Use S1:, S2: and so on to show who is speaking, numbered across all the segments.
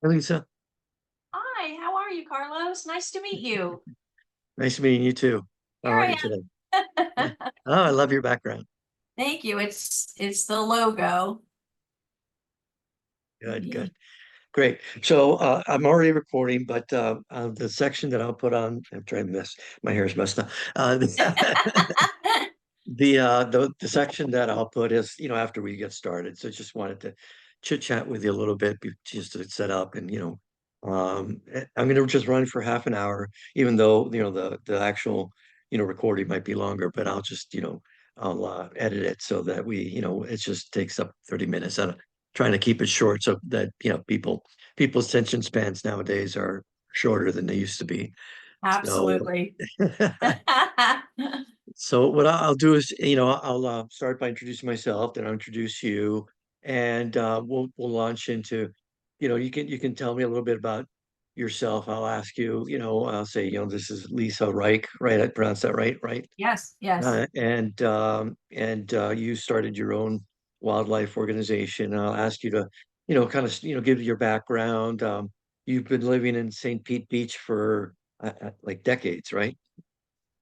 S1: Hi, Lisa.
S2: Hi, how are you, Carlos? Nice to meet you.
S1: Nice meeting you too. How
S2: Here
S1: are
S2: I
S1: you today?
S2: am.
S1: Oh, I love your background.
S2: Thank you. It's the logo.
S1: Good,
S2: Yeah.
S1: good. Great. So I'm already recording, but the section that I'll put on, I'm trying to mess, my hair's messed up. The section that I'll put is, after we get started. So just wanted to chit chat with you a little bit just to set up and, I'm going to just run for half an hour, even though, the actual, recording might be longer, but I'll just, I'll edit it so that it just takes up 30 minutes. I'm trying to keep it short so that, people's attention spans nowadays are shorter than they used to be. So
S2: Absolutely.
S1: So what I'll do is, I'll start by introducing myself, then I'll introduce you, and we'll launch into, you can tell me a little bit about yourself. I'll ask you, I'll say, this is Lisa Reich, right? I pronounced that right, right?
S2: Yes, yes.
S1: And you started your own wildlife organization. And I'll ask you to, kind of, give your background. You've been living in St. Pete Beach for like decades, right?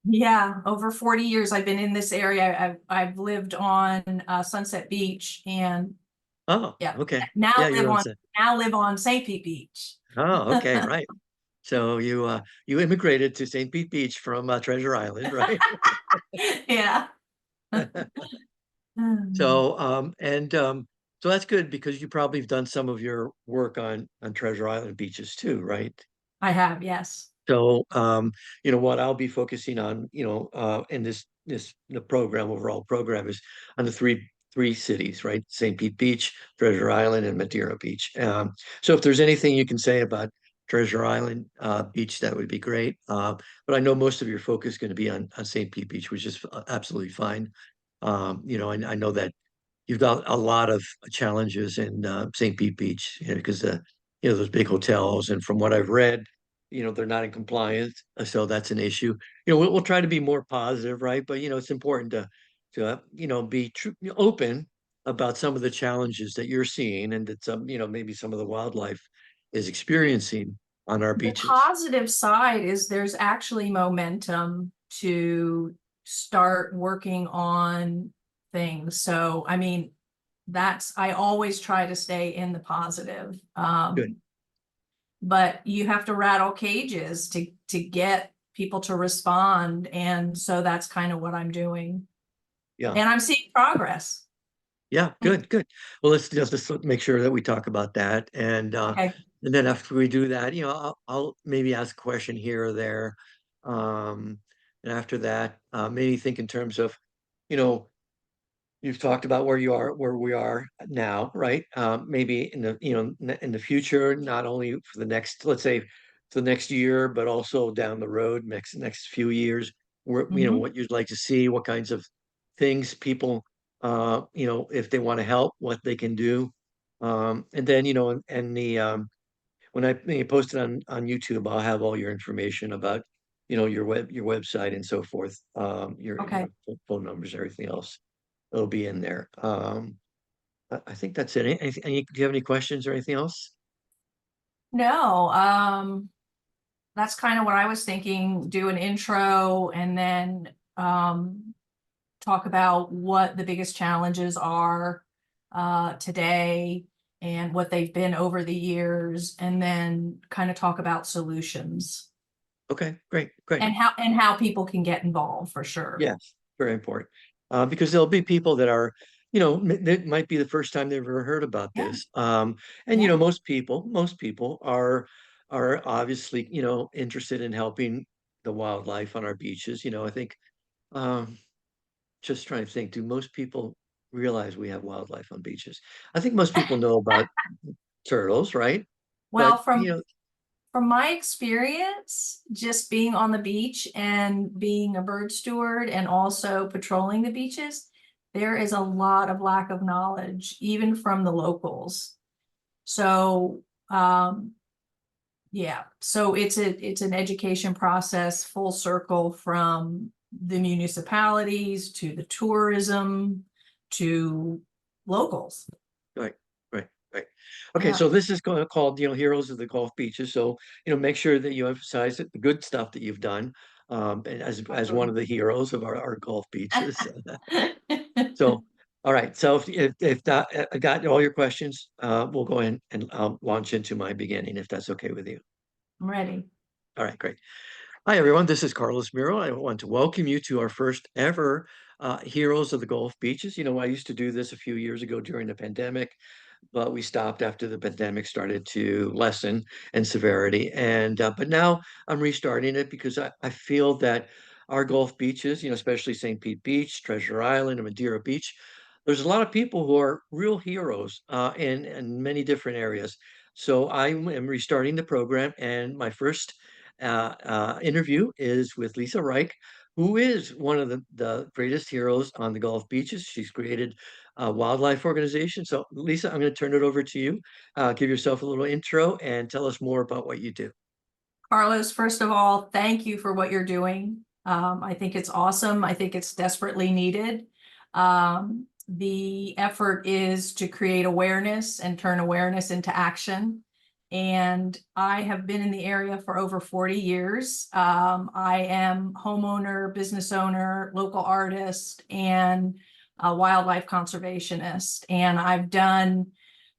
S2: Yeah, over 40 years I've been in this area. I've lived on Sunset Beach and
S1: Oh,
S2: yeah,
S1: okay.
S2: now
S1: Yeah,
S2: live
S1: you're on
S2: on
S1: set.
S2: now live on St. Pete Beach.
S1: Oh, okay, right. So you immigrated to St. Pete Beach from Treasure Island, right?
S2: Yeah.
S1: So so that's good because you probably have done some of your work on Treasure Island beaches too, right?
S2: I have, yes.
S1: So what I'll be focusing on, in this the program overall program is on the three cities, right? St. Pete Beach, Treasure Island, and Madeira Beach. So if there's anything you can say about Treasure Island Beach, that would be great. But I know most of your focus is going to be on St. Pete Beach, which is absolutely fine. I know that you've got a lot of challenges in St. Pete Beach, because those big hotels, and from what I've read, they're not in compliance, so that's an issue. We'll try to be more positive, right? But it's important to be open about some of the challenges that you're seeing and that maybe some of the wildlife is experiencing on our
S2: The
S1: beaches.
S2: positive side is there's actually momentum to start working on things. So, I mean, I always try to stay in the positive.
S1: Good.
S2: But you have to rattle cages to get people to respond. And so that's kind of what I'm doing.
S1: Yeah.
S2: And I'm seeing progress.
S1: Yeah, good, good. Well, let's just make sure that we talk about that,
S2: Okay.
S1: and then after we do that, I'll maybe ask a question here or there, um, and after that, maybe think in terms of, you know, you've talked about where we are now, right? Maybe in the in the future, not only for the next, let's say, for the next year, but also down the road, next few years, where
S2: Mhm.
S1: what you'd like to see, what kinds of things people, if they want to help, what they can do, and then and the when I post it on YouTube, I'll have all your information about your website and so forth, your
S2: Okay.
S1: phone numbers, everything else. It'll be in there. I think that's it. Do you have any questions or anything else?
S2: No, that's kind of what I was thinking. Do an intro and then talk about what the biggest challenges are today and what they've been over the years, and then kind of talk about solutions
S1: Okay, great, great.
S2: and how people can get involved for sure.
S1: Yes, very important. Because there'll be people that are, it might be the first time they've ever heard about
S2: Yeah,
S1: this. And
S2: yeah.
S1: most people are obviously, interested in helping the wildlife on our beaches. I think um, just trying to think, do most people realize we have wildlife on beaches? I think most people know about turtles, right?
S2: Well,
S1: But
S2: from my experience, just being on the beach and being a bird steward and also patrolling the beaches, there is a lot of lack of knowledge, even from the locals. So, yeah, so it's an education process full circle from the municipalities to the tourism to locals.
S1: right, right. Right. Okay,
S2: Yeah,
S1: so this is called, Heroes of the Gulf Beaches. So, make sure that you emphasize the good stuff that you've done, and as one of
S2: absolutely.
S1: the heroes of our Gulf beaches. So, all right. So if that I got all your questions, we'll go in and launch into my beginning, if that's okay with you.
S2: I'm ready.
S1: All right, great. Hi, everyone. This is Carlos Miro. I want to welcome you to our first ever Heroes of the Gulf Beaches. I used to do this a few years ago during the pandemic, but we stopped after the pandemic started to lessen in severity. And but now I'm restarting it because I feel that our Gulf beaches, especially St. Pete Beach, Treasure Island, and Madeira Beach, there's a lot of people who are real heroes in many different areas. So I am restarting the program, and my first interview is with Lisa Reich, who is one of the greatest heroes on the Gulf beaches. She's created wildlife organization. So, Lisa, I'm going to turn it over to you. Give yourself a little intro and tell us more about what you do.
S2: Carlos, first of all, thank you for what you're doing. I think it's awesome. I think it's desperately needed. The effort is to create awareness and turn awareness into action. And I have been in the area for over 40 years. I am homeowner, business owner, local artist, and a wildlife conservationist. And I've done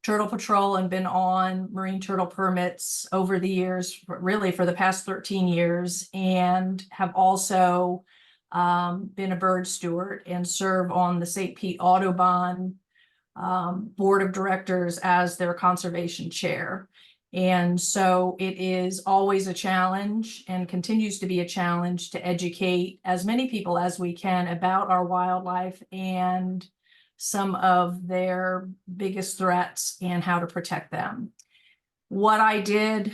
S2: turtle patrol and been on marine turtle permits over the years, really for the past 13 years, and have also been a bird steward and serve on the St. Pete Audubon board of directors as their conservation chair. And so it is always a challenge and continues to be a challenge to educate as many people as we can about our wildlife and some of their biggest threats and how to protect them. What I did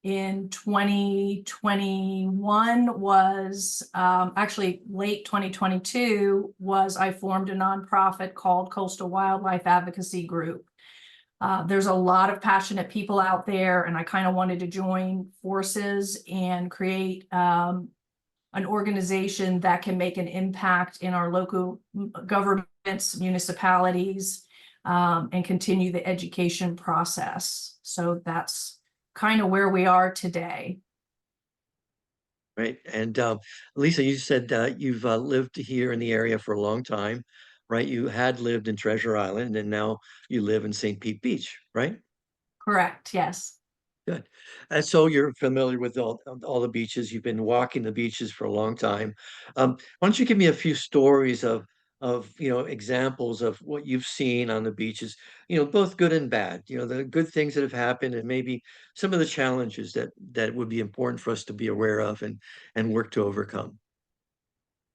S2: in 2021 was actually late 2022 was I formed a nonprofit called Coastal Wildlife Advocacy Group. There's a lot of passionate people out there, and I kind of wanted to join forces and create an organization that can make an impact in our local governments, municipalities, and continue the education process. So that's kind of where we are today.
S1: Right. And Lisa, you said you've lived here in the area for a long time, right? You had lived in Treasure Island, and now you live in St. Pete Beach, right?
S2: Correct, yes.
S1: Good. And so you're familiar with all the beaches. You've been walking the beaches for a long time. Why don't you give me a few stories of examples of what you've seen on the beaches, both good and bad, the good things that have happened and maybe some of the challenges that would be important for us to be aware of and work to overcome.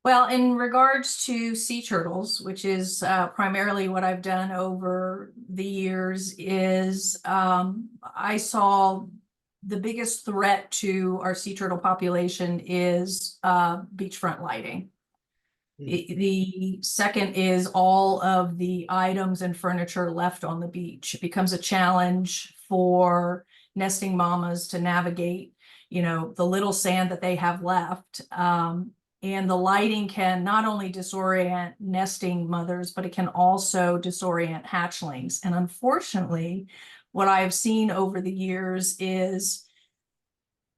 S2: Well, in regards to sea turtles, which is primarily what I've done over the years, is I saw the biggest threat to our sea turtle population is beachfront lighting. The second is all of the items and furniture left on the beach. It becomes a challenge for nesting mamas to navigate, the little sand that they have left. And the lighting can not only disorient nesting mothers, but it can also disorient hatchlings. And unfortunately, what I've seen over the years is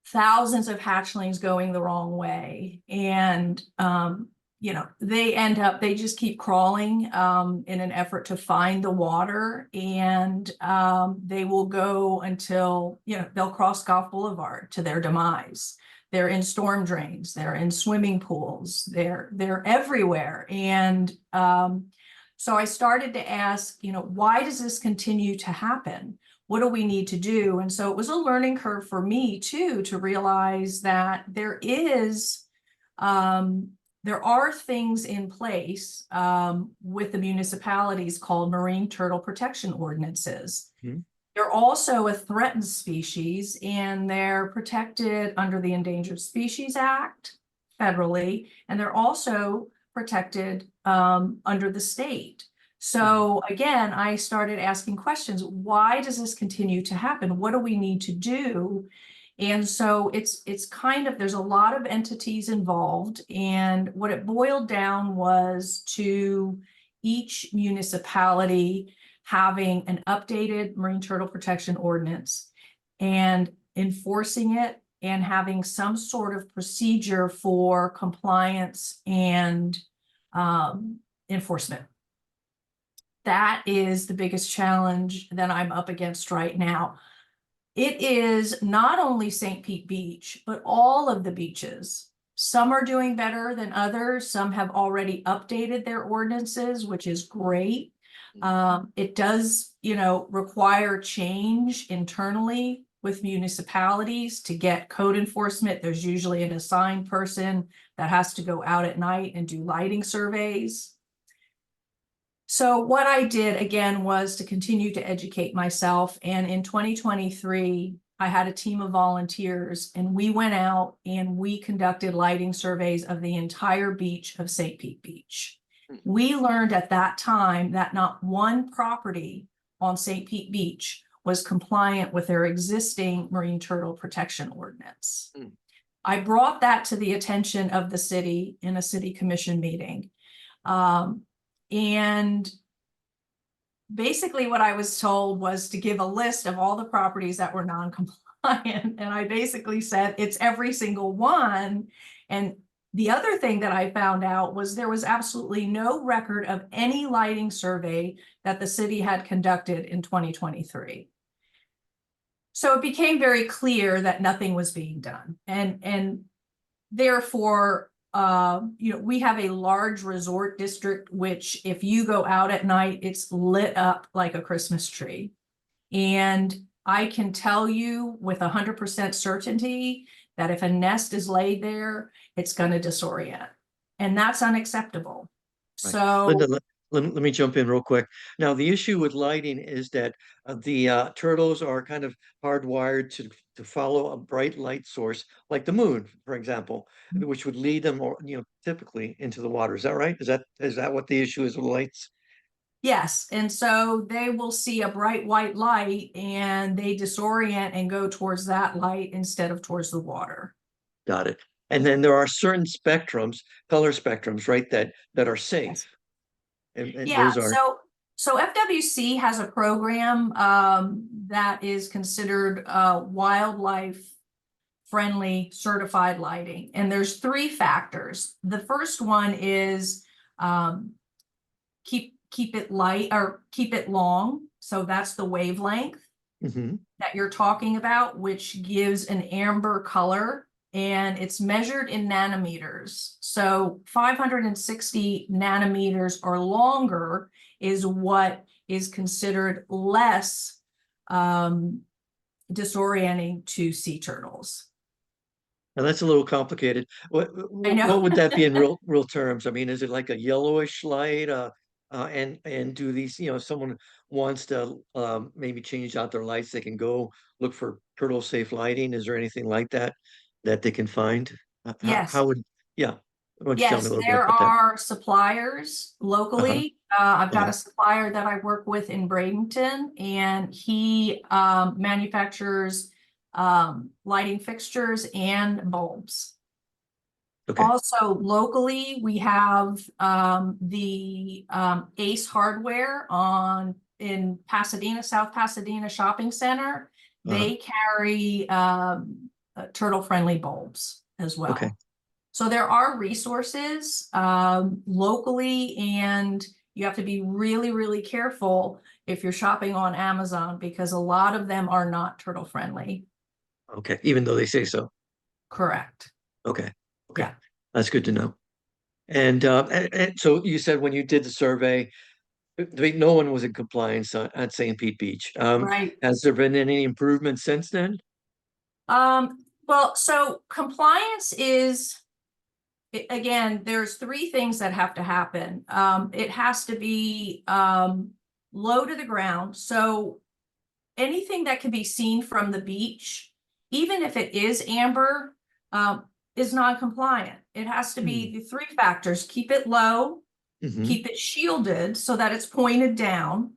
S2: thousands of hatchlings going the wrong way. And they just keep crawling in an effort to find the water, and they will go until, they'll cross Golf Boulevard to their demise. They're in storm drains, they're in swimming pools, they're everywhere. And so I started to ask, why does this continue to happen? What do we need to do? And so it was a learning curve for me too, to realize that there are things in place with the municipalities called marine turtle protection ordinances. Mm-hmm. They're also a threatened species, and they're protected under the Endangered Species Act federally, and they're also protected under the state. So again, I started asking questions. Why does this continue to happen? What do we need to do? And so it's kind of, there's a lot of entities involved, and what it boiled down was to each municipality having an updated marine turtle protection ordinance and enforcing it and having some sort of procedure for compliance and enforcement. That is the biggest challenge that I'm up against right now. It is not only St. Pete Beach, but all of the beaches. Some are doing better than others. Some have already updated their ordinances, which is great. It does, require change internally with municipalities to get code enforcement. There's usually an assigned person that has to go out at night and do lighting surveys. So what I did again was to continue to educate myself. And in 2023, I had a team of volunteers and we went out and we conducted lighting surveys of the entire beach of St. Pete Beach. We learned at that time that not one property on St. Pete Beach was compliant with their existing marine turtle protection ordinance. I brought that to the attention of the city in a city commission meeting. And basically what I was told was to give a list of all the properties that were non-compliant. And I basically said, it's every single one. And the other thing that I found out was there was absolutely no record of any lighting survey that the city had conducted in 2023. So it became very clear that nothing was being done. And therefore, we have a large resort district, which if you go out at night, it's lit up like a Christmas tree. And I can tell you with 100% certainty that if a nest is laid there, it's going to disorient. And that's unacceptable.
S1: Right.
S2: So
S1: Linda, let me jump in real quick. Now, the issue with lighting is that the turtles are kind of hardwired to follow a bright light source, like the moon, for example, which would lead them, or typically into the water. Is that right? Is that what the issue is with lights?
S2: yes, and so they will see a bright white light and they disorient and go towards that light instead of towards the water.
S1: Got it. And then there are certain spectrums, color spectrums, right, that are safe. And
S2: Yeah,
S1: those are
S2: so FWC has a program that is considered wildlife friendly certified lighting. And there's 3 factors. The first one is keep it light or keep it long. So that's the wavelength that you're talking about, which gives an amber color. And it's measured in nanometers. So 560 nanometers or longer is what is considered less disorienting to sea turtles.
S1: Now that's a little complicated. What
S2: I know.
S1: what would that be in real terms? I mean, is it like a yellowish light? And do these, if someone wants to maybe change out their lights, they can go look for turtle safe lighting. Is there anything like that they can find?
S2: Yes.
S1: How would, yeah. Why don't you tell me a
S2: Yes,
S1: little bit
S2: there
S1: about that?
S2: are suppliers
S1: Uh-huh.
S2: locally. I've got
S1: Uh-huh.
S2: a supplier that I work with in Bradenton, and he manufactures lighting fixtures and bulbs.
S1: Okay.
S2: Also, locally, we have the Ace Hardware in Pasadena, South Pasadena Shopping Center.
S1: Uh-huh.
S2: They carry turtle-friendly bulbs as
S1: Okay.
S2: well. So there are resources locally, and you have to be really, really careful if you're shopping on Amazon because a lot of them are not turtle friendly.
S1: Okay. Even though they say so.
S2: Correct.
S1: Okay. Okay.
S2: Yeah.
S1: That's good to know. And so you said when you did the survey, no one was in compliance at St. Pete Beach.
S2: Right.
S1: Has there been any improvement since then?
S2: Well, so compliance is, again, there's 3 things that have to happen. It has to be low to the ground. So anything that can be seen from the beach, even if it is amber, is non-compliant. It has to be the 3 factors: keep it low, keep it shielded so that it's pointed down,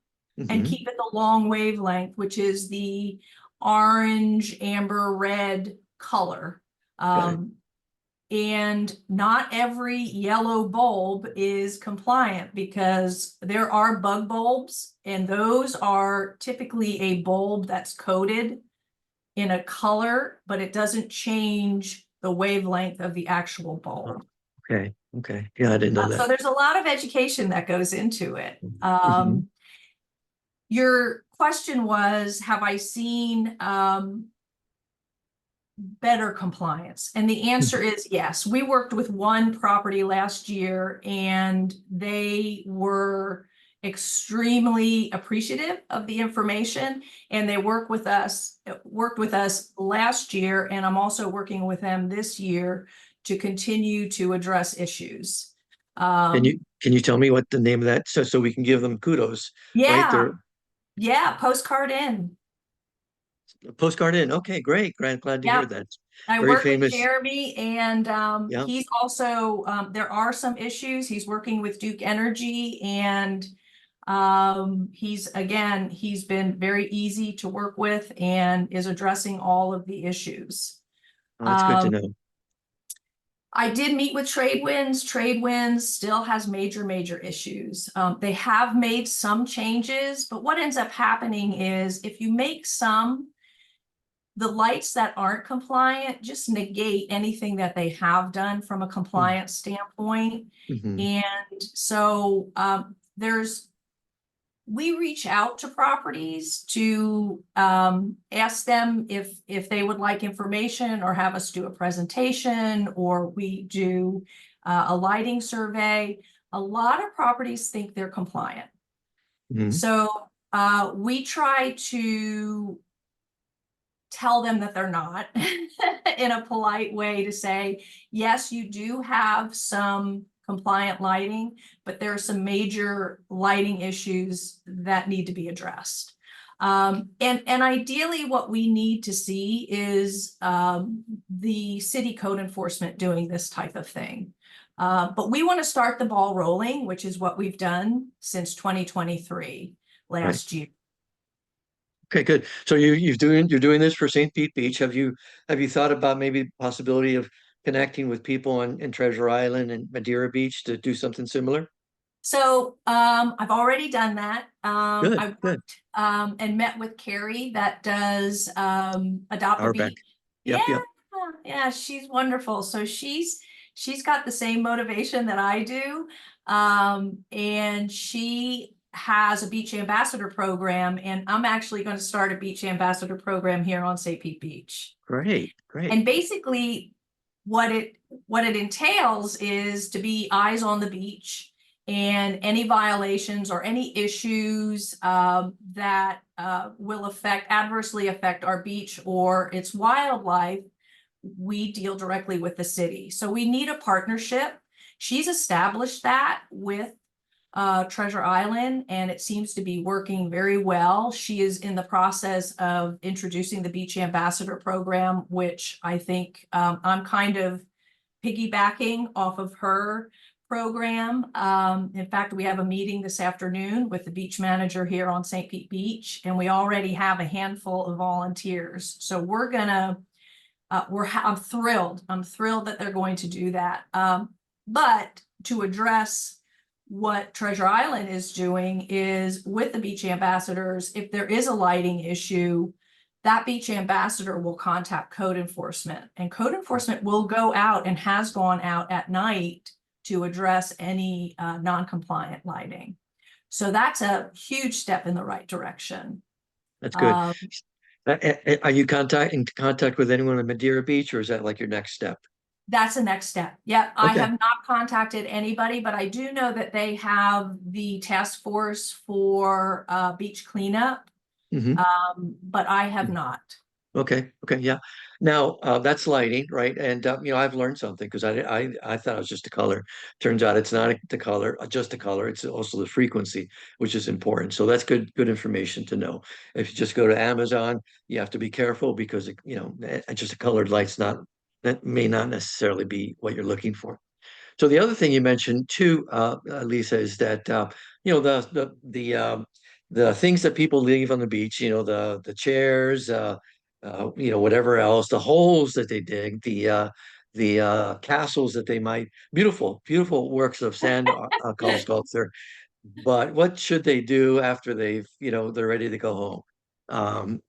S2: and keep it the long wavelength, which is the orange, amber, red color.
S1: Got it.
S2: And not every yellow bulb is compliant because there are bug bulbs, and those are typically a bulb that's coated in a color, but it doesn't change the wavelength of the actual
S1: Oh,
S2: bulb.
S1: okay. Okay. Yeah, I didn't know that.
S2: So there's a lot of education that goes into it.
S1: Mhm.
S2: Your question was, have I seen better compliance? And the answer is yes. We worked with one property last year, and they were extremely appreciative of the information, and they worked with us last year, and I'm also working with them this year to continue to address issues.
S1: Can
S2: Um,
S1: you tell me what the name of that, so we can give them kudos, right?
S2: yeah,
S1: They're
S2: yeah, PostCard Inn.
S1: postcard in. Okay, great. Glad to hear
S2: Yeah.
S1: that.
S2: I
S1: Very
S2: work with
S1: famous.
S2: Jeremy, and
S1: Yeah.
S2: he's also, there are some issues. He's working with Duke Energy, and he's been very easy to work with and is addressing all of the issues.
S1: Oh, that's good to
S2: Um,
S1: know.
S2: I did meet with Tradewinds. Tradewinds still has major issues. They have made some changes, but what ends up happening is if you make some, the lights that aren't compliant just negate anything that they have done from a compliance standpoint.
S1: Mm-hmm.
S2: And so we reach out to properties to ask them if they would like information or have us do a presentation, or we do a lighting survey. A lot of properties think they're compliant.
S1: Mm-hmm.
S2: So we try to tell them that they're not in a polite way, to say, yes, you do have some compliant lighting, but there are some major lighting issues that need to be addressed. And ideally what we need to see is the city code enforcement doing this type of thing. But we want to start the ball rolling, which is what we've done since 2023,
S1: Right.
S2: last year.
S1: Okay, good. So you're doing this for St. Pete Beach. Have you thought about maybe possibility of connecting with people in Treasure Island and Madeira Beach to do something similar?
S2: So I've already done that.
S1: Good,
S2: I
S1: good.
S2: worked and met with Carrie that does Adopt a
S1: Our back.
S2: Beach.
S1: Yep,
S2: Yeah,
S1: yep.
S2: yeah, she's wonderful. So she's got the same motivation that I do. And she has a beach ambassador program, and I'm actually going to start a beach ambassador program here on St. Pete Beach.
S1: Great, great.
S2: And basically what it entails is to be eyes on the beach, and any violations or any issues that will adversely affect our beach or its wildlife, we deal directly with the city. So we need a partnership. She's established that with Treasure Island, and it seems to be working very well. She is in the process of introducing the Beach Ambassador program, which I think I'm kind of piggybacking off of her program. In fact, we have a meeting this afternoon with the beach manager here on St. Pete Beach, and we already have a handful of volunteers. So we're gonna, I'm thrilled. I'm thrilled that they're going to do that. But to address what Treasure Island is doing is, with the beach ambassadors, if there is a lighting issue, that beach ambassador will contact code enforcement, and code enforcement will go out and has gone out at night to address any non-compliant lighting. So that's a huge step in the right direction.
S1: That's good.
S2: Um,
S1: Are you in contact with anyone at Madeira Beach, or is that like your next step?
S2: That's the next step. Yep, I
S1: Okay.
S2: have not contacted anybody, but I do know that they have the task force for beach cleanup,
S1: Hmm.
S2: but I have not.
S1: Okay. Okay. Yeah. Now, that's lighting, right? And I've learned something, because I thought it was just a color. Turns out it's not the color, just a color. It's also the frequency, which is important. So that's good information to know. If you just go to Amazon, you have to be careful, because just a colored light's not that may not necessarily be what you're looking for. So the other thing you mentioned too, Lisa, is that the things that people leave on the beach, the chairs, whatever else, the holes that they dig, castles that they might, beautiful works of sand sculpture. But what should they do after they're ready to go home? Um,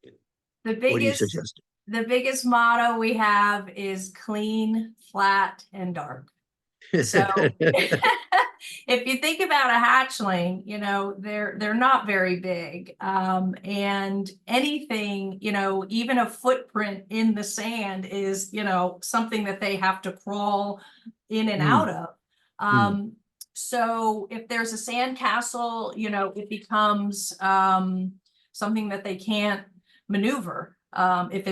S2: The
S1: what do you
S2: biggest,
S1: suggest?
S2: the biggest motto we have is clean, flat, and dark. So if you think about a hatchling, they're not very big. And anything, even a footprint in the sand is, something that they have to crawl in and
S1: Hmm,
S2: out of.
S1: hmm,
S2: So if there's a sandcastle, it becomes something that they can't maneuver. If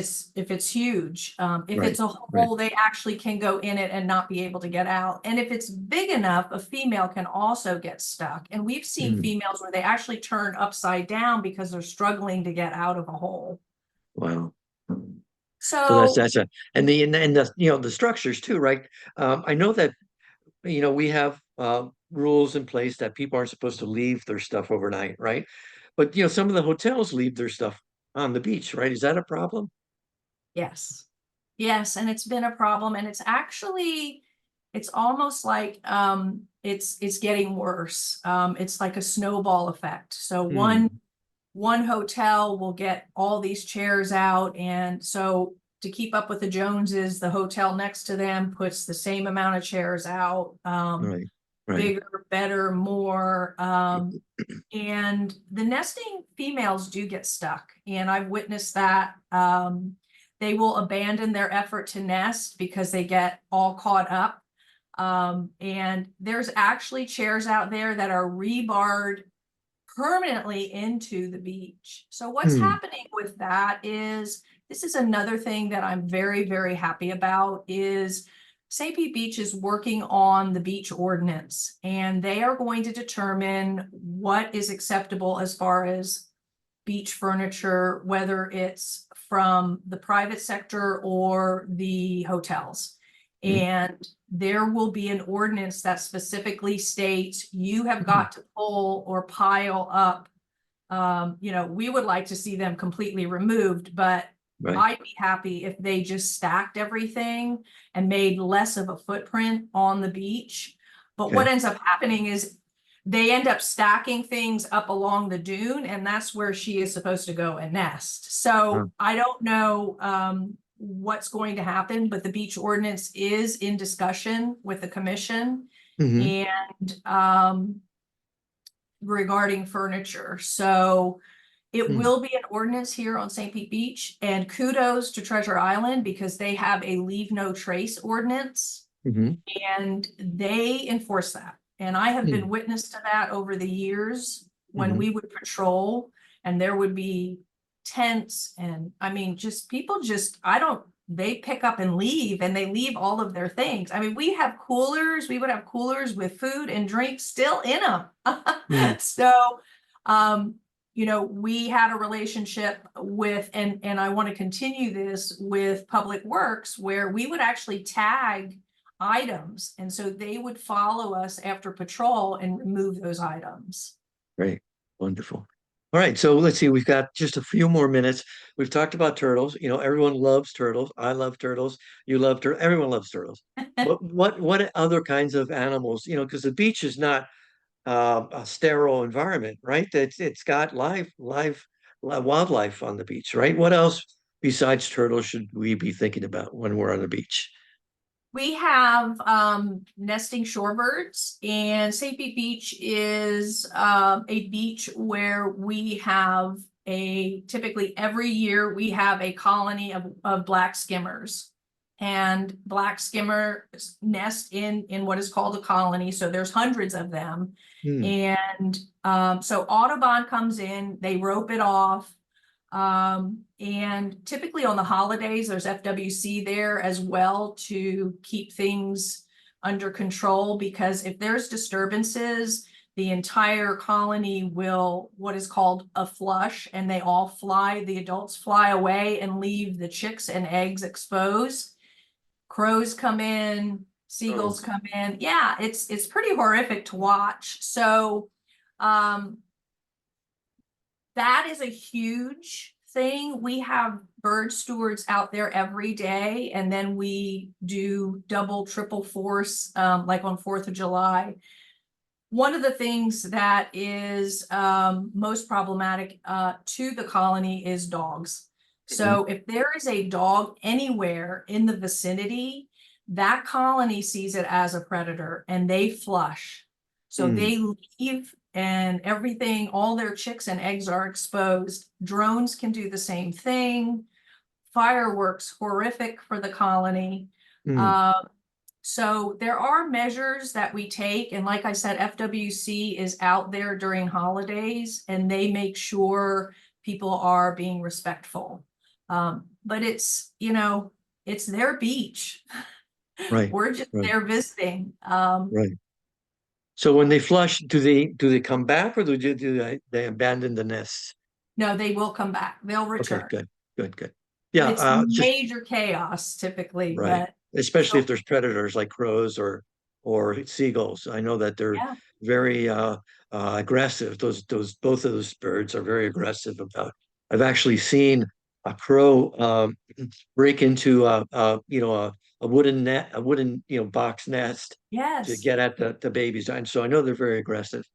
S2: it's huge, if
S1: right,
S2: it's a
S1: right.
S2: hole, they actually can go in it and not be able to get out. And if it's big enough, a female can also get stuck. And we've seen
S1: Hmm,
S2: females where they actually turn upside down because they're struggling to get out of a hole.
S1: wow. So that's
S2: So
S1: that's a and the the structures too, right? I know that we have rules in place that people aren't supposed to leave their stuff overnight, right? But some of the hotels leave their stuff on the beach, right? Is that a problem?
S2: yes, yes, and it's been a problem, and it's almost like it's getting worse. It's like a snowball effect. So
S1: Hmm,
S2: one hotel will get all these chairs out, and so to keep up with the Joneses, the hotel next to them puts the same amount of chairs out,
S1: right, right.
S2: bigger, better, more. And the nesting females do get stuck, and I've witnessed that. They will abandon their effort to nest because they get all caught up. And there's actually chairs out there that are rebarred permanently into the beach. So what's
S1: Hmm,
S2: happening with that is, this is another thing that I'm very, very happy about, is St. Pete Beach is working on the beach ordinance, and they are going to determine what is acceptable as far as beach furniture, whether it's from the private sector or the hotels.
S1: hmm,
S2: And there will be an ordinance that specifically states you have
S1: hmm,
S2: got to pull or pile up. We would like to see them completely removed, but
S1: right.
S2: I'd be happy if they just stacked everything and made less of a footprint on the beach. But what
S1: Okay.
S2: ends up happening is they end up stacking things up along the dune, and that's where she is supposed to go and nest.
S1: Uh,
S2: So I don't know what's going to happen, but the beach ordinance is in discussion with the commission,
S1: hmm,
S2: and regarding furniture. So it
S1: hmm,
S2: will be an ordinance here on St. Pete Beach, and kudos to Treasure Island because they have a leave no trace ordinance,
S1: hmm,
S2: and they enforce that. And I have been
S1: hmm,
S2: witness to that over the years when
S1: hmm.
S2: we would patrol, and there would be tents, and I mean, just people just, I don't, they pick up and leave, and they leave all of their things. I mean, we would have coolers with food and drinks still in them.
S1: Hmm.
S2: So, um, we had a relationship with, and I want to continue this with Public Works, where we would actually tag items, and so they would follow us after patrol and remove those items.
S1: Great. Wonderful. All right. So let's see. We've got just a few more minutes. We've talked about turtles. Everyone loves turtles. I love turtles. You love turtles. Everyone loves turtles. But what other kinds of animals? Because the beach is not a sterile environment, right? It's got wildlife on the beach, right? What else besides turtles should we be thinking about when we're on the beach?
S2: We have nesting shorebirds, and St. Pete Beach is a beach where we have typically every year we have a colony of black skimmers. And black skimmers nest in what is called a colony. So there's hundreds of them.
S1: Hmm.
S2: And so Audubon comes in, they rope it off. And typically on the holidays, there's FWC there as well to keep things under control, because if there's disturbances, the entire colony will, what is called a flush, and they all fly, the adults fly away and leave the chicks and eggs exposed. Crows come in,
S1: Oh,
S2: seagulls come in. Yeah, it's pretty horrific to watch. So um that is a huge thing. We have bird stewards out there every day, and then we do double, triple force, like on 4th of July. One of the things that is most problematic to the colony is dogs.
S1: Mhm.
S2: So if there is a dog anywhere in the vicinity, that colony sees it as a predator and they flush. So
S1: Mm.
S2: they leave and everything, all their chicks and eggs are exposed. Drones can do the same thing. Fireworks, horrific for the colony.
S1: Mm.
S2: Uh, so there are measures that we take, and like I said, FWC is out there during holidays and they make sure people are being respectful. But it's, it's their beach.
S1: Right,
S2: We're just
S1: right,
S2: there visiting.
S1: right. So when they flush, do they come back, or do they abandon the nests?
S2: No, they will come back. They'll
S1: Okay,
S2: return.
S1: good, good, good.
S2: But
S1: Yeah,
S2: it's
S1: just
S2: major chaos typically,
S1: right.
S2: but
S1: Especially if
S2: so
S1: there's predators like crows or seagulls. I know that they're
S2: yeah.
S1: very aggressive. Those both of those birds are very aggressive about. I've actually seen a crow break into a wooden net, a wooden box nest to
S2: Yes.
S1: get at the babies. And so I know they're very aggressive.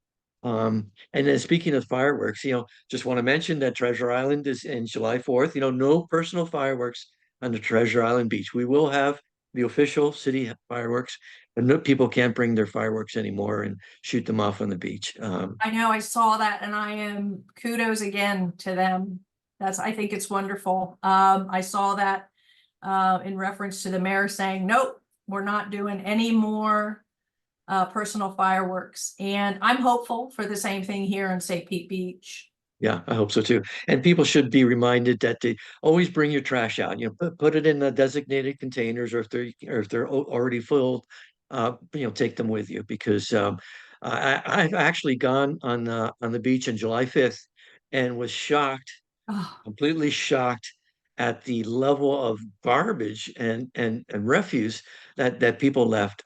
S1: And then speaking of fireworks, just want to mention that Treasure Island is in July 4th. No personal fireworks on the Treasure Island beach. We will have the official city fireworks, but no, people can't bring their fireworks anymore and shoot them off on the beach.
S2: I know, I saw that and I am kudos again to them. I think it's wonderful. I saw that in reference to the mayor saying, nope, we're not doing any more personal fireworks. And I'm hopeful for the same thing here in St. Pete Beach.
S1: Yeah, I hope so too. And people should be reminded that they always bring your trash out. Put it in the designated containers, or if they're already filled, take them with you because I've actually gone on the beach on July 5th and was shocked,
S2: Oh,
S1: completely shocked at the level of garbage and refuse that people left.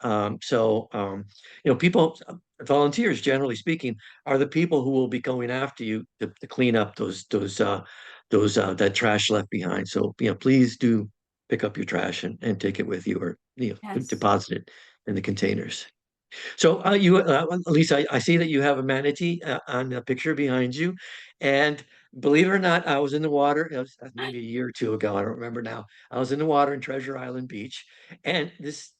S1: People, volunteers, generally speaking, are the people who will be going after you to clean up that trash left behind. So, please do pick up your trash and take it with you, or
S2: yes.
S1: deposit it in the containers. So, Lisa, I see that you have a manatee on the picture behind you, and believe it or not, I was in the water. It was maybe a year or two ago. I don't remember now. I was in the water in Treasure Island Beach, and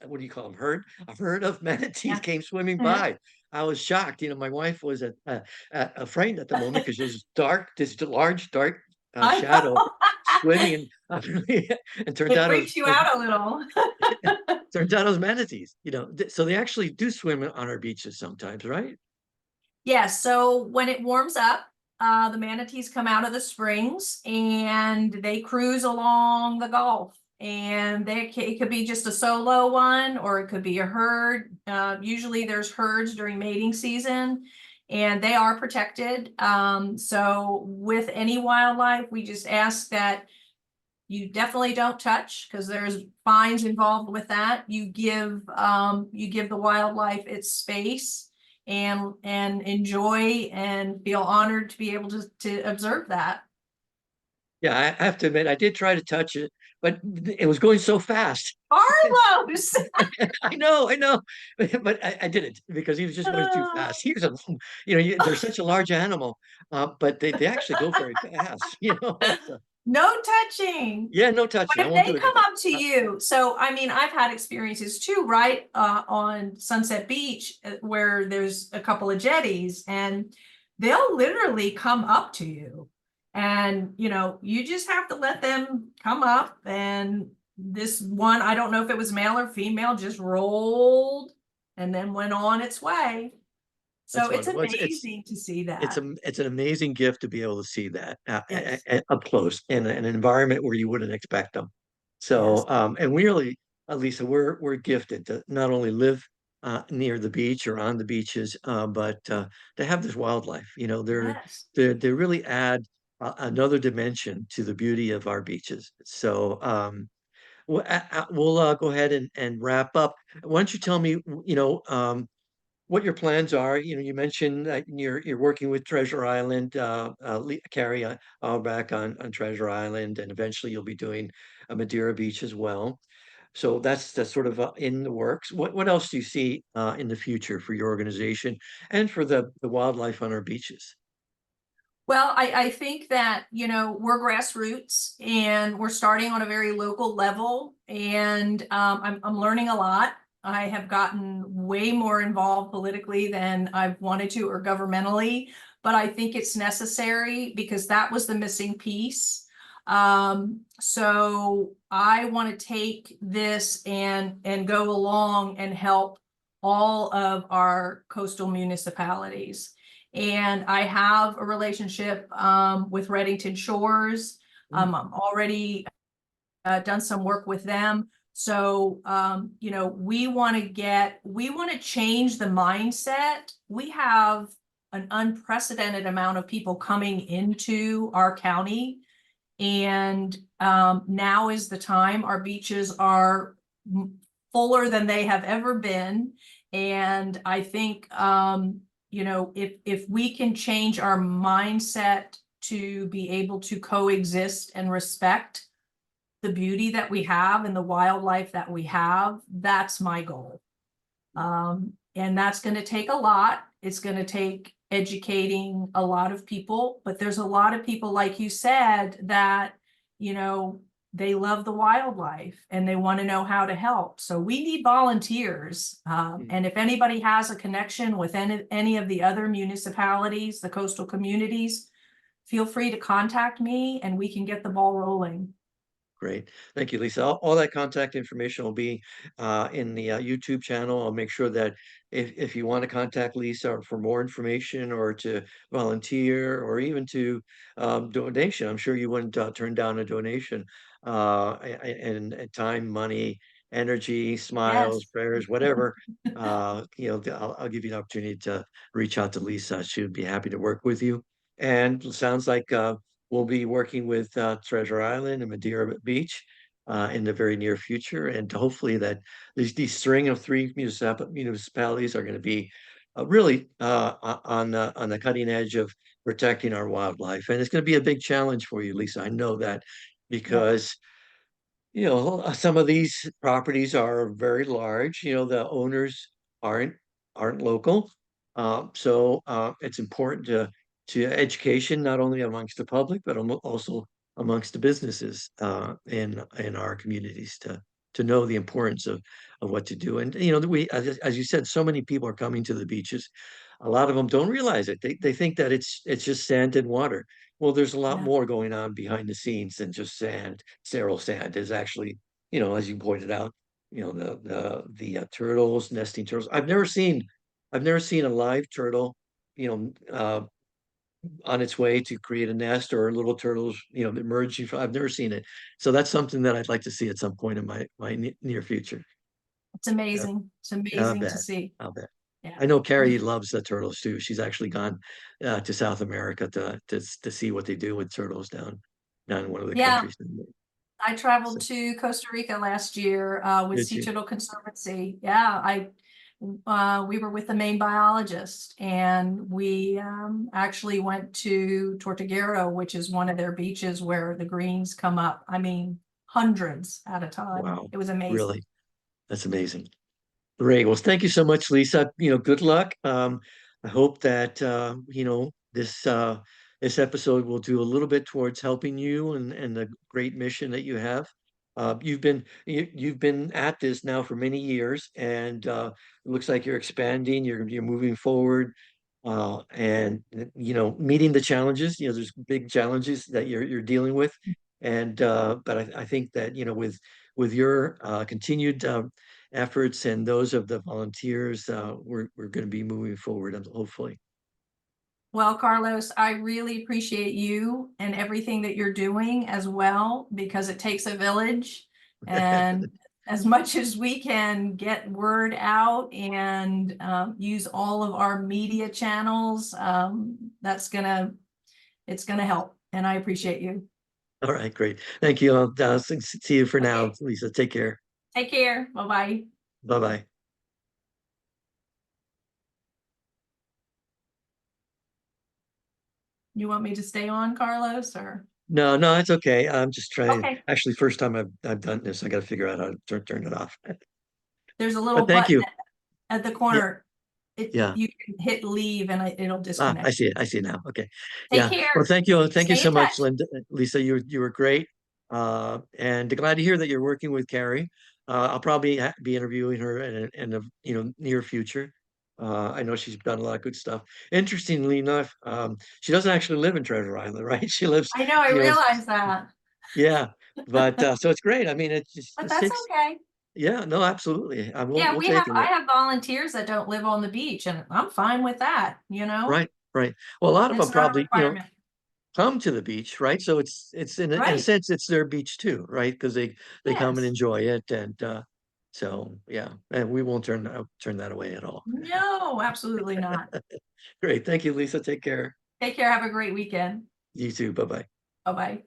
S1: what do you call them? A herd of manatees
S2: Yeah.
S1: came swimming
S2: Yeah.
S1: by. I was shocked. My wife was afraid at the moment because there's this large, dark
S2: I
S1: shadow
S2: know.
S1: swimming, and turned
S2: It
S1: out
S2: freaks you out a little.
S1: turns out it was manatees. So they actually do swim on our beaches sometimes, right?
S2: Yes, so when it warms up, the manatees come out of the springs and they cruise along the Gulf. And it could be just a solo one or it could be a herd. Usually there's herds during mating season and they are protected. So with any wildlife, we just ask that you definitely don't touch because there's fines involved with that. You give the wildlife its space and enjoy and feel honored to be able to observe that.
S1: Yeah, I have to admit, I did try to touch it, but it was going so fast.
S2: Carlos!
S1: I know, but I didn't because he was just going too fast. They're such a large animal, but they actually go very fast. So,
S2: No touching.
S1: yeah, no
S2: But
S1: touching. I
S2: if
S1: won't
S2: they
S1: do it
S2: come
S1: again.
S2: up to you, so I mean, I've had experiences too, right? On Sunset Beach where there's a couple of jetties and they'll literally come up to you. And you just have to let them come up. And this one, I don't know if it was male or female, just rolled and then went on its way.
S1: That's
S2: So it's
S1: wonderful. It's
S2: amazing to see
S1: it's
S2: that.
S1: a it's an amazing gift to be able to see that
S2: Yes,
S1: up close in an environment where you wouldn't expect them.
S2: yes,
S1: So, and we really, Lisa, we're gifted to not only live near the beach or on the beaches, but to have this wildlife.
S2: yes.
S1: They really add another dimension to the beauty of our beaches. So, we'll go ahead and wrap up. Why don't you tell me, what your plans are. You mentioned that you're working with Treasure Island, Carrie Albach on Treasure Island, and eventually you'll be doing a Madeira Beach as well. So that's sort of in the works. What else do you see in the future for your organization and for the wildlife on our beaches?
S2: Well, I think that, we're grassroots and we're starting on a very local level, and I'm learning a lot. I have gotten way more involved politically than I've wanted to, or governmentally, but I think it's necessary because that was the missing piece. So I want to take this and go along and help all of our coastal municipalities. And I have a relationship with Bradenton Shores. I'm already done some work with them. So, we want to change the mindset. We have an unprecedented amount of people coming into our county. And now is the time. Our beaches are fuller than they have ever been. And I think, if we can change our mindset to be able to coexist and respect the beauty that we have and the wildlife that we have, that's my goal. And that's going to take a lot. It's going to take educating a lot of people, but there's a lot of people, like you said, that, they love the wildlife and they want to know how to help. So we need volunteers. And if anybody has a connection with any of the other municipalities, the coastal communities, feel free to contact me and we can get the ball rolling.
S1: Great. Thank you, Lisa. All that contact information will be in the YouTube channel. I'll make sure that if you want to contact Lisa for more information or to volunteer or even to donation, I'm sure you wouldn't turn down a donation and time, money, energy, smiles,
S2: Yes.
S1: prayers, whatever. I'll give you an opportunity to reach out to Lisa. She would be happy to work with you. And it sounds like we'll be working with Treasure Island and Madeira Beach in the very near future, and hopefully that these string of three municipalities are going to be really on the cutting edge of protecting our wildlife. And it's going to be a big challenge for you, Lisa. I know that
S2: Yeah.
S1: because some of these properties are very large. The owners aren't aren't local. So it's important to education, not only amongst the public, but also amongst the businesses in our communities to know the importance of what to do. And we, as you said, so many people are coming to the beaches. A lot of them don't realize it. They think that it's just sand and water. Well, there's a lot
S2: Yeah.
S1: more going on behind the scenes than just sand. Sterile sand is actually, as you pointed out, the turtles, nesting turtles. I've never seen a live turtle, you know, uh, on its way to create a nest or little turtles, emerging from. I've never seen it, so that's something that I'd like to see at some point in my near future.
S2: It's
S1: Yeah,
S2: amazing. It's
S1: I'll
S2: amazing to
S1: bet.
S2: see.
S1: I'll bet.
S2: Yeah.
S1: I know Carrie loves the turtles too. She's actually gone to South America to see what they do with turtles down in one of the
S2: Yeah.
S1: countries.
S2: I traveled
S1: So,
S2: to Costa Rica last year with
S1: did
S2: Sea
S1: you?
S2: Turtle Conservancy. Yeah, we were with the main biologist, and we actually went to Tortuguero, which is one of their beaches where the greens come up. I mean, hundreds at a time.
S1: Wow,
S2: It was amazing.
S1: really? That's amazing. Great. Well, thank you so much, Lisa. Good luck. I hope that this episode will do a little bit towards helping you and the great mission that you have. You've been at this now for many years, and it looks like you're expanding. You're moving forward, and meeting the challenges. There's big challenges that you're dealing with, and but I think that with your continued efforts and those of the volunteers, we're going to be moving forward, hopefully.
S2: Well, Carlos, I really appreciate you and everything that you're doing as well, because it takes a village. And as much as we can get word out and use all of our media channels, it's gonna help. And I appreciate you.
S1: All right, great. Thank you. I'll see you for now,
S2: Okay,
S1: Lisa. Take care.
S2: take care. Bye-bye.
S1: Bye bye.
S2: You want me to stay on, Carlos, or?
S1: No, no, it's okay. I'm just trying.
S2: Okay,
S1: Actually, first time I've done this. I got to figure out how to turn it off.
S2: there's a little
S1: But thank
S2: button
S1: you.
S2: at the
S1: Yeah,
S2: corner.
S1: yeah.
S2: You can hit leave and it'll
S1: Ah, I
S2: disconnect.
S1: see it. I see it now. Okay.
S2: Take
S1: Yeah. Well,
S2: care.
S1: thank you. Thank you
S2: Stay in
S1: so much,
S2: touch.
S1: Linda. Lisa, you were great. And glad to hear that you're working with Carrie. I'll probably be interviewing her in the near future. I know she's done a lot of good stuff. Interestingly enough, she doesn't actually live in Treasure Island, right? She lives,
S2: I know, I
S1: you know,
S2: realize that,
S1: yeah. But so it's great. I mean, it
S2: but
S1: just
S2: that's
S1: takes.
S2: okay.
S1: Yeah, no, absolutely.
S2: Yeah,
S1: We'll take
S2: I
S1: it.
S2: have volunteers that don't live on the beach and I'm fine with that, you know?
S1: Right, right. Well, a lot of them
S2: It's not a
S1: probably,
S2: requirement,
S1: come to the beach, right? So it's in a
S2: right?
S1: sense it's their beach too, right? Because they come and
S2: Yes.
S1: enjoy it, and so yeah, and we won't turn that away at all.
S2: No, absolutely not.
S1: Great, thank you, Lisa. Take care.
S2: Take care. Have a great weekend.
S1: You too. Bye bye.
S2: Bye-bye.